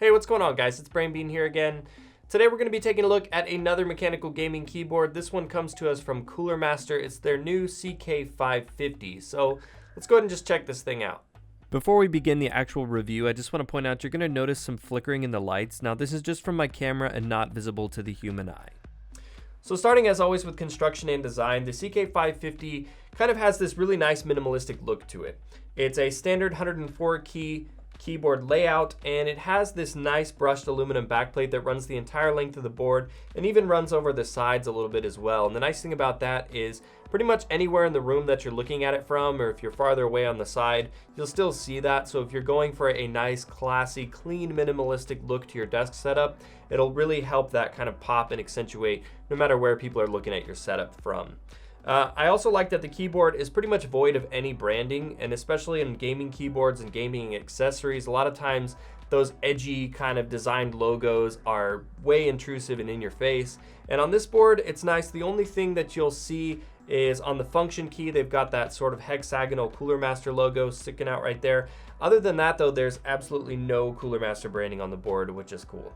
Hey, what's going on, guys? It's BrainBean here again. Today we're going to be taking a look at another mechanical gaming keyboard. This one comes to us from Cooler Master. It's their new CK550. So let's go ahead and just check this thing out. Before we begin the actual review, I just want to point out you're going to notice some flickering in the lights. Now this is just from my camera and not visible to the human eye. So starting as always with construction and design, the CK550 kind of has this really nice minimalistic look to it. It's a standard 104 key keyboard layout, and it has this nice brushed aluminum backplate that runs the entire length of the board and even runs over the sides a little bit as well. And the nice thing about that is pretty much anywhere in the room that you're looking at it from, or if you're farther away on the side, you'll still see that. So if you're going for a nice, classy, clean, minimalistic look to your desk setup, it'll really help that kind of pop and accentuate no matter where people are looking at your setup from. I also like that the keyboard is pretty much void of any branding, and especially in gaming keyboards and gaming accessories, a lot of times those edgy kind of designed logos are way intrusive and in your face. And on this board, it's nice. The only thing that you'll see is on the function key, they've got that sort of hexagonal Cooler Master logo sticking out right there. Other than that, though, there's absolutely no Cooler Master branding on the board, which is cool.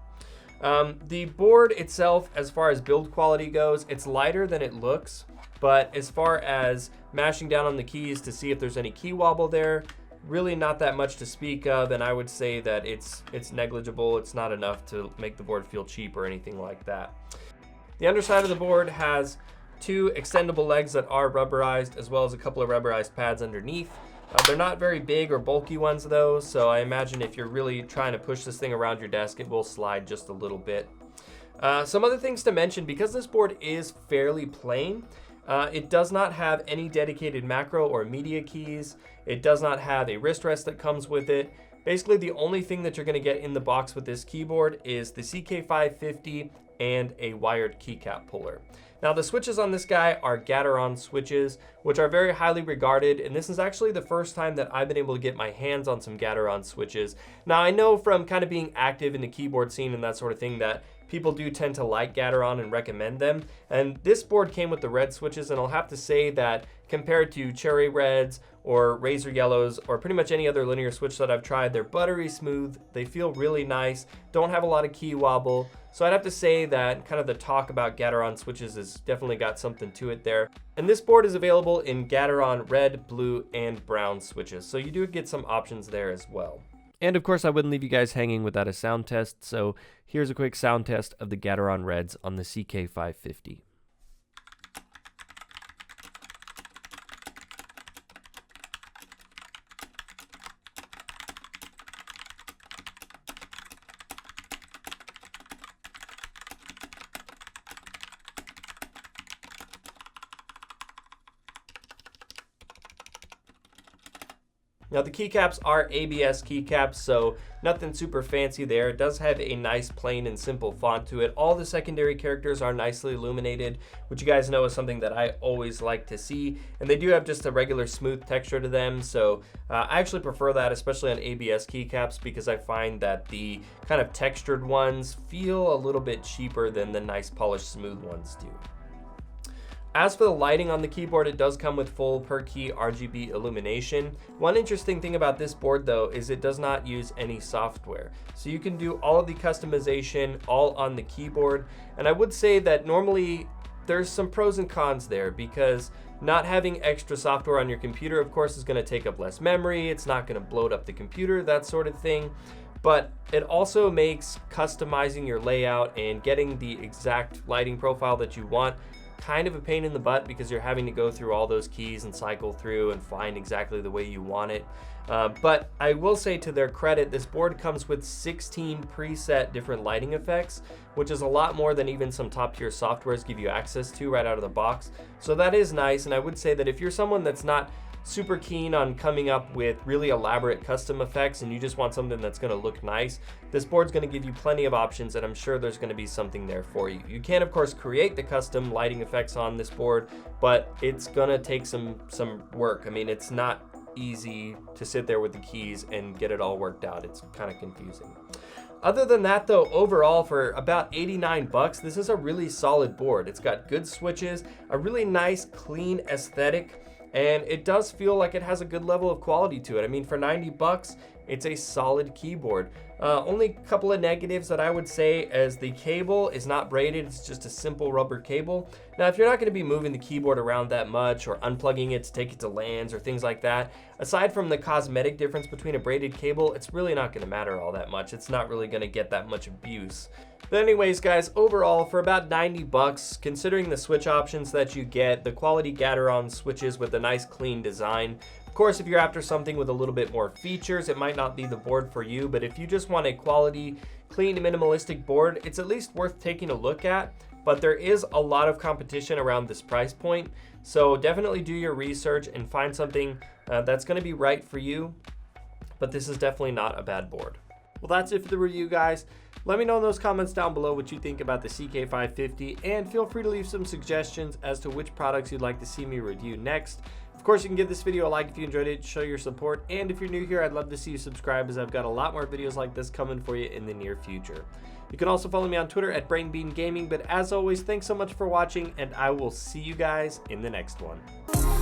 The board itself, as far as build quality goes, it's lighter than it looks. But as far as mashing down on the keys to see if there's any key wobble there, really not that much to speak of, and I would say that it's negligible. It's not enough to make the board feel cheap or anything like that. The underside of the board has two extendable legs that are rubberized, as well as a couple of rubberized pads underneath. They're not very big or bulky ones though, so I imagine if you're really trying to push this thing around your desk, it will slide just a little bit. Some other things to mention, because this board is fairly plain, it does not have any dedicated macro or media keys. It does not have a wrist rest that comes with it. Basically, the only thing that you're going to get in the box with this keyboard is the CK550 and a wired keycap puller. Now, the switches on this guy are Gateron switches, which are very highly regarded, and this is actually the first time that I've been able to get my hands on some Gateron switches. Now, I know from kind of being active in the keyboard scene and that sort of thing that people do tend to like Gateron and recommend them. And this board came with the red switches, and I'll have to say that compared to cherry reds or razor yellows or pretty much any other linear switch that I've tried, they're buttery smooth. They feel really nice, don't have a lot of key wobble. So I'd have to say that kind of the talk about Gateron switches has definitely got something to it there. And this board is available in Gateron red, blue, and brown switches. So you do get some options there as well. And of course, I wouldn't leave you guys hanging without a sound test, so here's a quick sound test of the Gateron Reds on the CK550. Now the keycaps are ABS keycaps, so nothing super fancy there. It does have a nice plain and simple font to it. All the secondary characters are nicely illuminated, which you guys know is something that I always like to see. And they do have just a regular smooth texture to them, so I actually prefer that, especially on ABS keycaps, because I find that the kind of textured ones feel a little bit cheaper than the nice polished smooth ones do. As for the lighting on the keyboard, it does come with full per key RGB illumination. One interesting thing about this board though is it does not use any software. So you can do all of the customization all on the keyboard. And I would say that normally there's some pros and cons there, because not having extra software on your computer, of course, is going to take up less memory. It's not going to bloat up the computer, that sort of thing. But it also makes customizing your layout and getting the exact lighting profile that you want kind of a pain in the butt, because you're having to go through all those keys and cycle through and find exactly the way you want it. But I will say, to their credit, this board comes with 16 preset different lighting effects, which is a lot more than even some top tier softwares give you access to right out of the box. So that is nice, and I would say that if you're someone that's not super keen on coming up with really elaborate custom effects and you just want something that's going to look nice, this board's going to give you plenty of options, and I'm sure there's going to be something there for you. You can of course create the custom lighting effects on this board, but it's going to take some work. I mean, it's not easy to sit there with the keys and get it all worked out. It's kind of confusing. Other than that though, overall for about 89 bucks, this is a really solid board. It's got good switches, a really nice clean aesthetic, and it does feel like it has a good level of quality to it. I mean, for 90 bucks, it's a solid keyboard. Only a couple of negatives that I would say as the cable is not braided, it's just a simple rubber cable. Now, if you're not going to be moving the keyboard around that much or unplugging it to take it to LANs or things like that, aside from the cosmetic difference between a braided cable, it's really not going to matter all that much. It's not really going to get that much abuse. But anyways, guys, overall, for about 90 bucks, considering the switch options that you get, the quality Gateron switches with a nice clean design. Of course, if you're after something with a little bit more features, it might not be the board for you, but if you just want a quality, clean, minimalistic board, it's at least worth taking a look at. But there is a lot of competition around this price point, so definitely do your research and find something that's going to be right for you. But this is definitely not a bad board. Well, that's it for the review, guys. Let me know in those comments down below what you think about the CK550, and feel free to leave some suggestions as to which products you'd like to see me review next. Of course, you can give this video a like if you enjoyed it, show your support, and if you're new here, I'd love to see you subscribe, as I've got a lot more videos like this coming for you in the near future. You can also follow me on Twitter at BrainBeanGaming, but as always, thanks so much for watching, and I will see you guys in the next one.